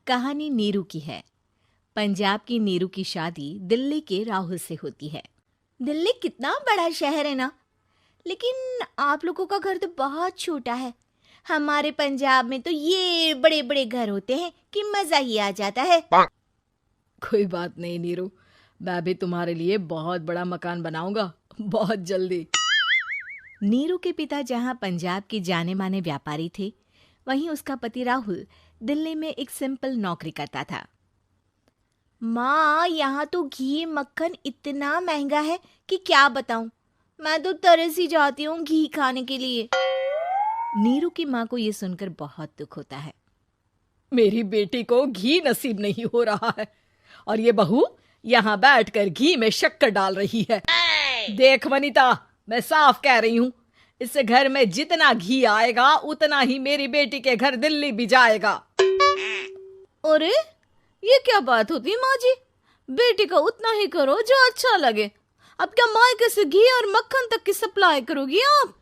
कहानी नीरू की है। पंजाब की नीरू की शादी दिल्ली के राहुल से होती है। दिल्ली कितना बड़ा शहर है ना, लेकिन आप लोगों का घर तो बहुत छोटा है। हमारे पंजाब में तो ये बड़े बड़े घर होते हैं कि मजा ही आ जाता है। कोई बात नहीं नीरू, मैं भी तुम्हारे लिए बहुत बड़ा मकान बनाऊंगा बहुत जल्दी। नीरू के पिता जहाँ पंजाब के जाने माने व्यापारी थे, वहीं उसका पति राहुल दिल्ली में एक सिंपल नौकरी करता था। माँ, यहाँ तो घी मक्खन इतना महंगा है कि क्या बताऊं। मैं तो तरस ही जाती हूँ घी खाने के लिए। नीरू की माँ को ये सुनकर बहुत दुख होता है। मेरी बेटी को घी नसीब नहीं हो रहा है और ये बहू यहाँ बैठकर घी में शक्कर डाल रही है। देख वनिता, मैं साफ कह रही हूँ, इस घर में जितना घी आएगा उतना ही मेरी बेटी के घर दिल्ली भी जाएगा। अरे ये क्या बात होती है माँ जी? बेटी का उतना ही करो जो अच्छा लगे। अब क्या मायके से घी और मक्खन तक की सप्लाई करोगी आप?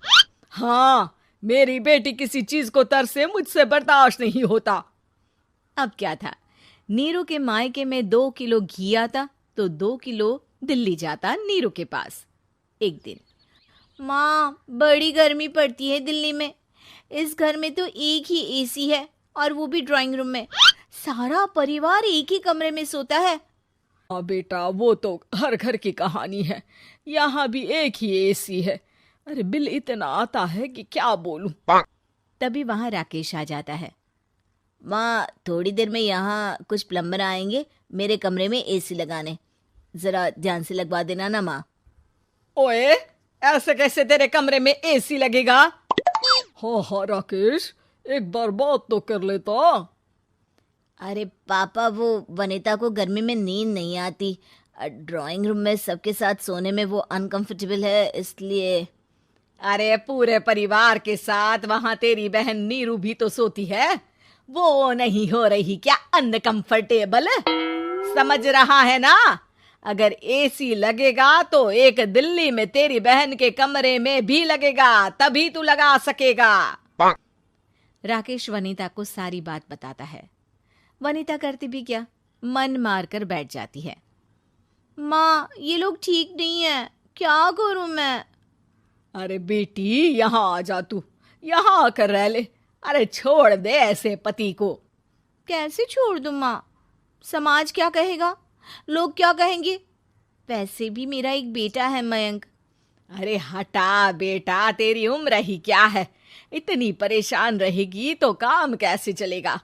हाँ, मेरी बेटी किसी चीज को तरसे मुझसे बर्दाश्त नहीं होता। अब क्या था, नीरू के मायके में 2 किलो घी आता तो 2 किलो दिल्ली जाता नीरू के पास। एक दिन, माँ बड़ी गर्मी पड़ती है दिल्ली में। इस घर में तो एक ही एसी है और वो भी ड्राइंग रूम में। सारा परिवार एक ही कमरे में सोता है। हाँ बेटा, वो तो हर घर की कहानी है। यहाँ भी एक ही एसी है। अरे बिल इतना आता है कि क्या बोलूं। तभी वहां राकेश आ जाता है। माँ, थोड़ी देर में यहाँ कुछ प्लम्बर आएंगे मेरे कमरे में एसी लगाने। जरा ध्यान से लगवा देना ना माँ। ओए, ऐसे कैसे तेरे कमरे में एसी लगेगा? हाँ राकेश, एक बार बात तो कर लेता। अरे पापा, वो वनिता को गर्मी में नींद नहीं आती। ड्राइंग रूम में सबके साथ सोने में वो अनकंफर्टेबल है, इसलिए। अरे पूरे परिवार के साथ वहां तेरी बहन नीरू भी तो सोती है। वो नहीं हो रही क्या अनकंफर्टेबल? समझ रहा है ना? अगर एसी लगेगा तो एक दिल्ली में तेरी बहन के कमरे में भी लगेगा, तभी तू लगा सकेगा। राकेश वनिता को सारी बात बताता है। वनिता करती भी क्या, मन मार कर बैठ जाती है। माँ, ये लोग ठीक नहीं है, क्या करूं मैं? अरे बेटी, यहाँ आ जा, तू यहाँ आकर रह ले। अरे छोड़ दे ऐसे पति को। कैसे छोड़ दूं माँ? समाज क्या कहेगा, लोग क्या कहेंगे? वैसे भी मेरा एक बेटा है मयंक। अरे हटा बेटा, तेरी उम्र ही क्या है? इतनी परेशान रहेगी तो काम कैसे चलेगा?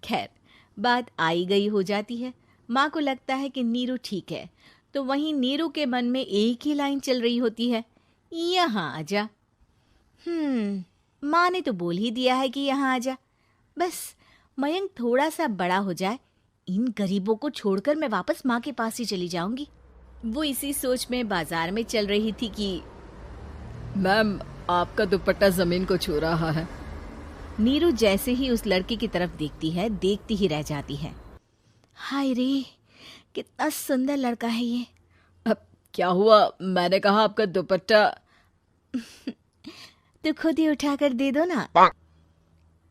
खैर, बात आई गई हो जाती है। माँ को लगता है कि नीरू ठीक है, तो वहीं नीरू के मन में एक ही लाइन चल रही होती है, यहाँ आजा। माँ ने तो बोल ही दिया है कि यहाँ आजा। बस मयंक थोड़ा सा बड़ा हो जाए, इन गरीबों को छोड़कर मैं वापस माँ के पास ही चली जाऊंगी। वो इसी सोच में बाजार में चल रही थी कि मैम, आपका दुपट्टा जमीन को छू रहा है। नीरू जैसे ही उस लड़के की तरफ देखती है, देखती ही रह जाती है। हाय रे, कितना सुंदर लड़का है ये। अब क्या हुआ? मैंने कहा आपका दुपट्टा। तो खुद ही उठाकर दे दो ना।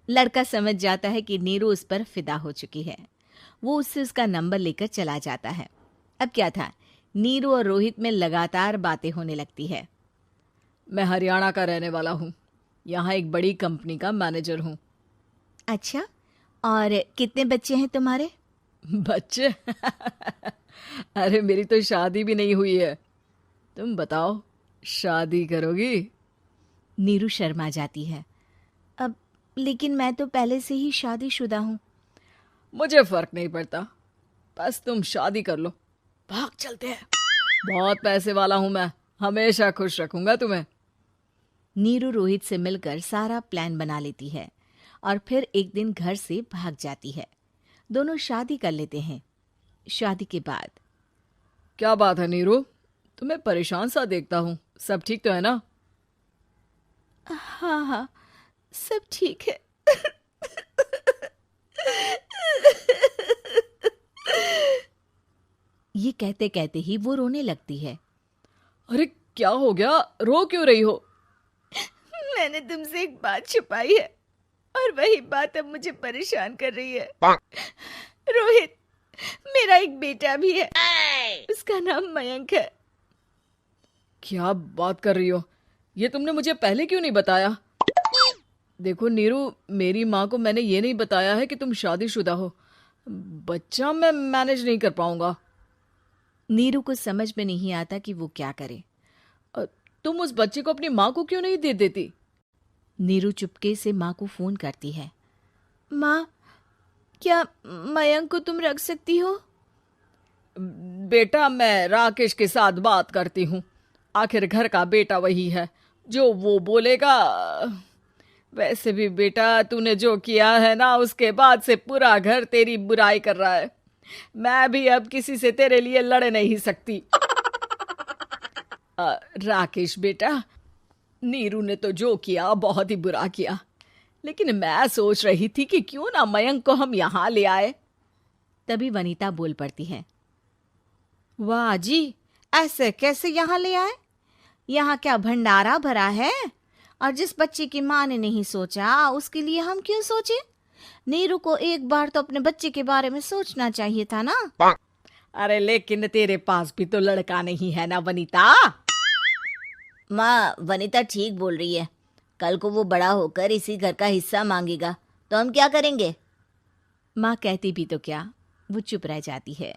लड़का समझ जाता है कि नीरू उस पर फिदा हो चुकी है। वो उससे उसका नंबर लेकर चला जाता है। अब क्या था, नीरू और रोहित में लगातार बातें होने लगती है। मैं हरियाणा का रहने वाला हूँ, यहाँ एक बड़ी कंपनी का मैनेजर हूँ। अच्छा, और कितने बच्चे हैं तुम्हारे? बच्चे? अरे मेरी तो शादी भी नहीं हुई है। तुम बताओ, शादी करोगी? नीरू शर्मा जाती है। अब लेकिन मैं तो पहले से ही शादीशुदा हूँ। मुझे फर्क नहीं पड़ता, बस तुम शादी कर लो। भाग चलते हैं, बहुत पैसे वाला हूँ मैं, हमेशा खुश रखूंगा तुम्हें। नीरू रोहित से मिलकर सारा प्लान बना लेती है और फिर एक दिन घर से भाग जाती है। दोनों शादी कर लेते हैं। शादी के बाद, क्या बात है नीरू, तुम्हें परेशान सा देखता हूँ, सब ठीक तो है ना? हाँ हाँ, सब ठीक है। ये कहते कहते ही वो रोने लगती है। अरे क्या हो गया, रो क्यों रही हो? मैंने तुमसे एक बात छुपाई है। और वही बात अब मुझे परेशान कर रही है। रोहित, मेरा एक बेटा भी है, उसका नाम मयंक है। क्या बात कर रही हो? ये तुमने मुझे पहले क्यों नहीं बताया? देखो नीरू, मेरी माँ को मैंने ये नहीं बताया है कि तुम शादीशुदा हो। बच्चा मैं मैनेज नहीं कर पाऊंगा। नीरू को समझ में नहीं आता कि वो क्या करे। अ, तुम उस बच्चे को अपनी माँ को क्यों नहीं दे देती? नीरू चुपके से माँ को फोन करती है। माँ, क्या मयंक को तुम रख सकती हो? बेटा, मैं राकेश के साथ बात करती हूँ। आखिर घर का बेटा वही है, जो वो बोलेगा। वैसे भी बेटा, तूने जो किया है ना, उसके बाद से पूरा घर तेरी बुराई कर रहा है। मैं भी अब किसी से तेरे लिए लड़ नहीं सकती। राकेश बेटा, नीरू ने तो जो किया बहुत ही बुरा किया, लेकिन मैं सोच रही थी कि क्यों ना मयंक को हम यहाँ ले आए। तभी वनीता बोल पड़ती है। वाह जी, ऐसे कैसे यहाँ ले आए? यहाँ क्या भंडारा भरा है? और जिस बच्चे की माँ ने नहीं सोचा, उसके लिए हम क्यों सोचे? नीरू को एक बार तो अपने बच्चे के बारे में सोचना चाहिए था ना। अरे लेकिन तेरे पास भी तो लड़का नहीं है ना वनीता। माँ, वनीता ठीक बोल रही है। कल को वो बड़ा होकर इसी घर का हिस्सा मांगेगा तो हम क्या करेंगे? माँ कहती भी तो क्या, वो चुप रह जाती है।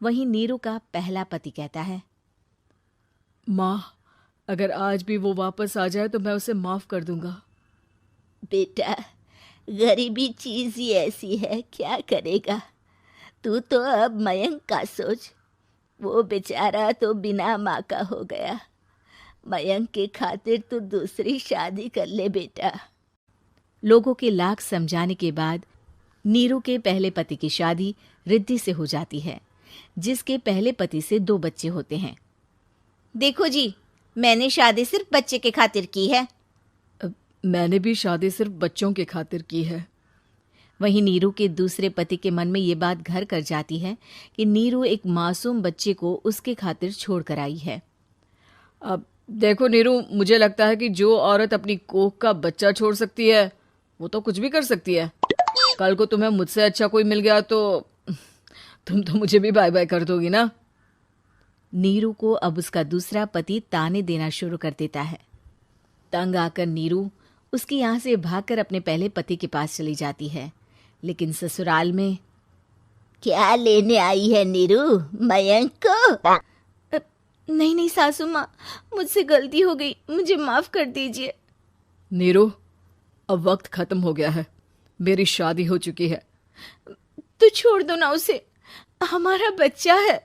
वहीं नीरू का पहला पति कहता है। माँ, अगर आज भी वो वापस आ जाए तो मैं उसे माफ कर दूंगा। बेटा, गरीबी चीज ही ऐसी है, क्या करेगा? तू तो अब मयंक का सोच। वो बेचारा तो बिना माँ का हो गया। मयंक के खातिर तू दूसरी शादी कर ले बेटा। लोगों के लाख समझाने के बाद नीरू के पहले पति की शादी रिद्धि से हो जाती है, जिसके पहले पति से 2 बच्चे होते हैं। देखो जी, मैंने शादी सिर्फ बच्चे के खातिर की है। मैंने भी शादी सिर्फ बच्चों के खातिर की है। वहीं नीरू के दूसरे पति के मन में ये बात घर कर जाती है कि नीरू एक मासूम बच्चे को उसके खातिर छोड़ कर आई है। अब देखो नीरू, मुझे लगता है कि जो औरत अपनी कोख का बच्चा छोड़ सकती है, वो तो कुछ भी कर सकती है। कल को तुम्हें मुझसे अच्छा कोई मिल गया तो तुम तो मुझे भी बाय बाय कर दोगी ना। नीरू को अब उसका दूसरा पति ताने देना शुरू कर देता है। तंग आकर नीरू उसकी यहाँ से भागकर अपने पहले पति के पास चली जाती है, लेकिन ससुराल में क्या लेने आई है नीरू, मयंक को? नहीं नहीं सासू माँ, मुझसे गलती हो गई, मुझे माफ कर दीजिए। नीरू, अब वक्त खत्म हो गया है, मेरी शादी हो चुकी है। तो छोड़ दो ना उसे, हमारा बच्चा है।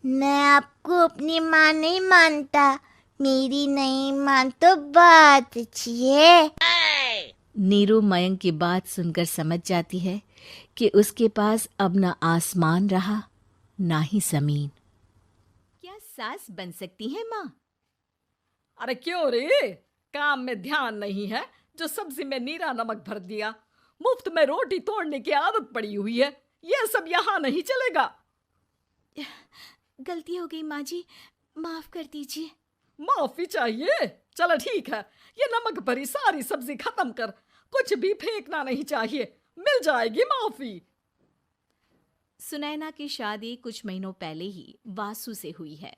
मैं आपको अपनी माँ नहीं मानता, मेरी नहीं मान तो बात अच्छी है। नीरू मयंक की बात सुनकर समझ जाती है कि उसके पास अब ना आसमान रहा ना ही जमीन। क्या सास बन सकती है माँ? अरे क्यों रे, काम में ध्यान नहीं है जो सब्जी में नीरा नमक भर दिया। मुफ्त में रोटी तोड़ने की आदत पड़ी हुई है, ये सब यहाँ नहीं चलेगा। गलती हो गई माँ जी, माफ कर दीजिए। माफी चाहिए? चलो ठीक है, ये नमक भरी सारी सब्जी खत्म कर, कुछ भी फेंकना नहीं चाहिए, मिल जाएगी माफी। सुनैना की शादी कुछ महीनों पहले ही वासु से हुई है,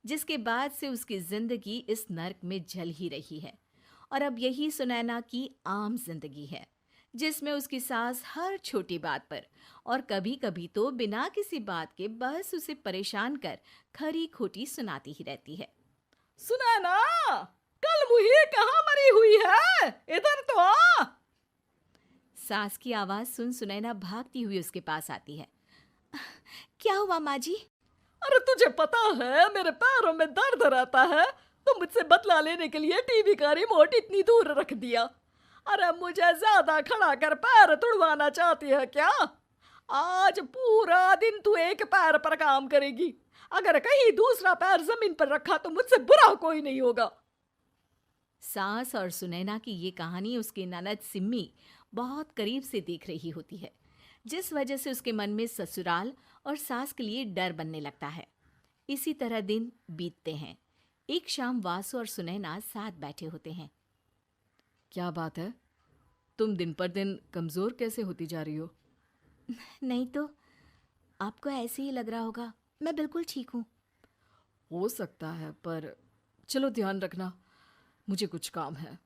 जिसके बाद से उसकी जिंदगी इस नर्क में जल ही रही है। और अब यही सुनैना की आम जिंदगी है, जिसमें उसकी सास हर छोटी बात पर और कभी कभी तो बिना किसी बात के बस उसे परेशान कर खरी खोटी सुनाती ही रहती है। सुनैना, कल मुही कहाँ मरी हुई है, इधर तो आ। सास की आवाज सुन सुनैना भागती हुई उसके पास आती है। क्या हुआ माँ जी? अरे तुझे पता है मेरे पैरों में दर्द रहता है, तो मुझसे बदला लेने के लिए टीवी का रिमोट इतनी दूर रख दिया। अरे मुझे ज्यादा खड़ा कर पैर तुड़वाना चाहती है क्या? आज पूरा दिन तू एक पैर पर काम करेगी, अगर कहीं दूसरा पैर जमीन पर रखा तो मुझसे बुरा कोई नहीं होगा। सास और सुनैना की ये कहानी उसकी ननद सिम्मी बहुत करीब से देख रही होती है, जिस वजह से उसके मन में ससुराल और सास के लिए डर बनने लगता है। इसी तरह दिन बीतते हैं। एक शाम वासु और सुनैना साथ बैठे होते हैं। क्या बात है? तुम दिन पर दिन कमजोर कैसे होती जा रही हो? नहीं तो, आपको ऐसे ही लग रहा होगा। मैं बिल्कुल ठीक हूँ। हो सकता है, पर चलो ध्यान रखना, मुझे कुछ काम है।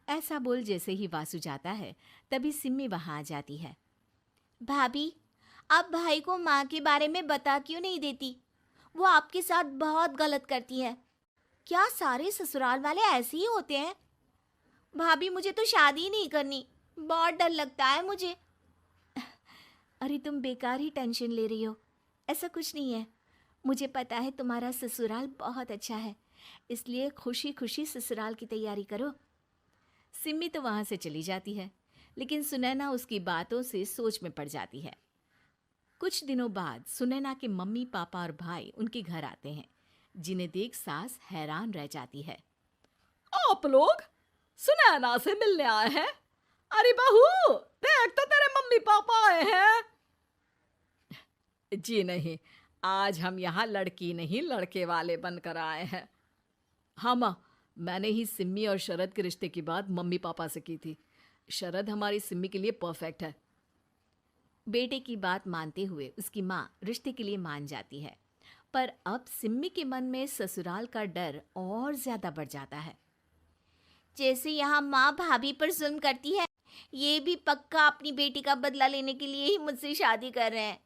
ऐसा बोल जैसे ही वासु जाता है, तभी सिम्मी वहां आ जाती है। भाभी, आप भाई को माँ के बारे में बता क्यों नहीं देती? वो आपके साथ बहुत गलत करती है। क्या सारे ससुराल वाले ऐसे ही होते हैं? भाभी, मुझे तो शादी ही नहीं करनी, बहुत डर लगता है मुझे। अरे तुम बेकार ही टेंशन ले रही हो, ऐसा कुछ नहीं है। मुझे पता है तुम्हारा ससुराल बहुत अच्छा है, इसलिए खुशी खुशी ससुराल की तैयारी करो। सिम्मी तो वहां से चली जाती है, लेकिन सुनैना उसकी बातों से सोच में पड़ जाती है। कुछ दिनों बाद सुनैना के मम्मी पापा और भाई उनके घर आते हैं, जिन्हें देख सास हैरान रह जाती है। आप लोग सुनैना से मिलने आए हैं? अरे बहू, देख तो तेरे मम्मी पापा आए हैं। जी नहीं, आज हम यहाँ लड़की नहीं लड़के वाले बनकर आए हैं। हाँ माँ, मैंने ही सिम्मी और शरद के रिश्ते की बात मम्मी पापा से की थी। शरद हमारी सिम्मी के लिए परफेक्ट है। बेटे की बात मानते हुए उसकी माँ रिश्ते के लिए मान जाती है, पर अब सिम्मी के मन में ससुराल का डर और ज्यादा बढ़ जाता है। जैसे यहाँ माँ भाभी पर जुल्म करती है, ये भी पक्का अपनी बेटी का बदला लेने के लिए ही मुझसे शादी कर रहे हैं।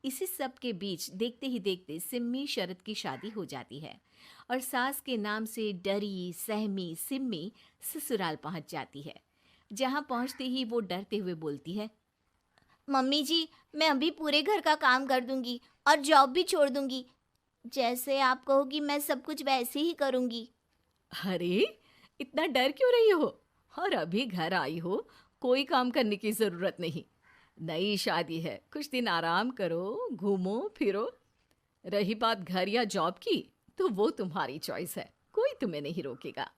इसी सब के बीच देखते ही देखते सिम्मी शरद की शादी हो जाती है और सास के नाम से डरी सहमी सिम्मी ससुराल पहुंच जाती है। जहां पहुंचते ही वो डरते हुए बोलती है, मम्मी जी, मैं अभी पूरे घर का काम कर दूंगी और जॉब भी छोड़ दूंगी। जैसे आप कहोगी मैं सब कुछ वैसे ही करूंगी। अरे, इतना डर क्यों रही हो? और अभी घर आई हो, कोई काम करने की जरूरत नहीं। नई शादी है, कुछ दिन आराम करो, घूमो फिरो। रही बात घर या जॉब की, तो वो तुम्हारी चॉइस है, कोई तुम्हें नहीं रोकेगा।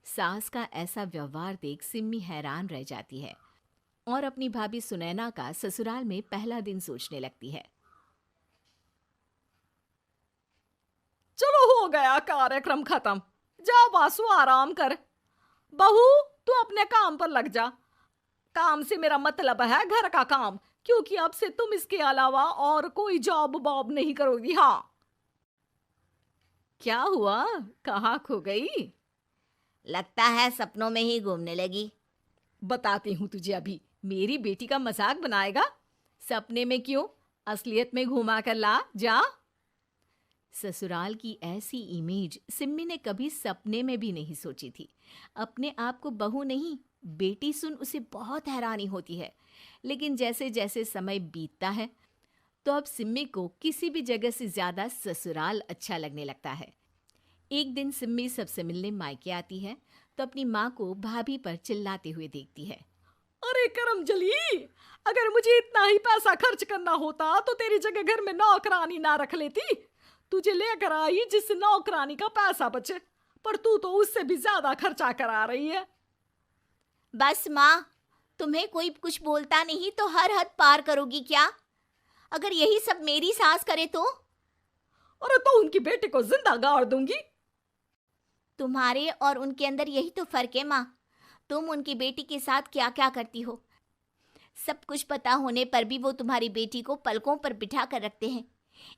सास का ऐसा व्यवहार देख सिम्मी हैरान रह जाती है और अपनी भाभी सुनैना का ससुराल में पहला दिन सोचने लगती है। चलो, हो गया कार्यक्रम खत्म। जा वासु, आराम कर। बहू, तू अपने काम पर लग जा। काम से मेरा मतलब है घर का काम, क्योंकि अब से तुम इसके अलावा और कोई जॉब बॉब नहीं करोगी। हाँ। क्या हुआ, कहाँ खो गई? लगता है सपनों में ही घूमने लगी। बताती हूँ तुझे अभी। मेरी बेटी का मजाक बनाएगा? सपने में क्यों, असलियत में घुमा कर ला। जा। ससुराल की ऐसी इमेज सिम्मी ने कभी सपने में भी नहीं सोची थी। अपने आप को बहू नहीं, बेटी सुन उसे बहुत हैरानी होती है। लेकिन जैसे जैसे समय बीतता है, तो अब सिम्मी को किसी भी जगह से ज्यादा ससुराल अच्छा लगने लगता है। एक दिन सिम्मी सबसे मिलने मायके आती है, तो अपनी माँ को भाभी पर चिल्लाते हुए देखती है। अरे करमजली, अगर मुझे इतना ही पैसा खर्च करना होता तो तेरी जगह घर में नौकरानी ना रख लेती। तुझे लेकर आई जिस नौकरानी का पैसा बचे, पर तू तो उससे भी ज्यादा खर्चा करा रही है। बस माँ, तुम्हें कोई कुछ बोलता नहीं तो हर हद पार करोगी क्या? अगर यही सब मेरी सास करे तो? अरे तो उनकी बेटी को जिंदा गाड़ दूंगी। तुम्हारे और उनके अंदर यही तो फर्क है माँ। तुम उनकी बेटी के साथ क्या क्या करती हो, सब कुछ पता होने पर भी वो तुम्हारी बेटी को पलकों पर बिठा कर रखते हैं।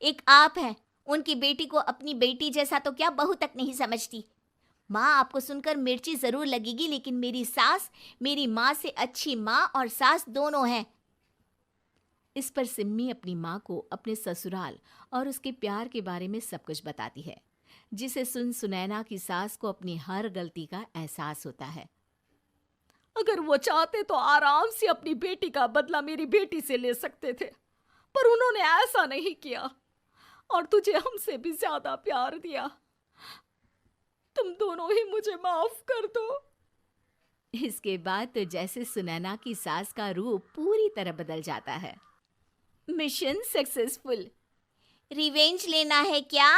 एक आप हैं, उनकी बेटी को अपनी बेटी जैसा तो क्या बहू तक नहीं समझती। माँ, आपको सुनकर मिर्ची जरूर लगेगी, लेकिन मेरी सास मेरी माँ से अच्छी माँ और सास दोनों हैं। इस पर सिम्मी अपनी माँ को अपने ससुराल और उसके प्यार के बारे में सब कुछ बताती है, जिसे सुन सुनैना की सास को अपनी हर गलती का एहसास होता है। अगर वो चाहते तो आराम से अपनी बेटी का बदला मेरी बेटी से ले सकते थे, पर उन्होंने ऐसा नहीं किया और तुझे हमसे भी ज्यादा प्यार दिया। तुम दोनों ही मुझे माफ कर दो। इसके बाद तो जैसे सुनैना की सास का रूप पूरी तरह बदल जाता है। Mission successful. रिवेंज लेना है क्या?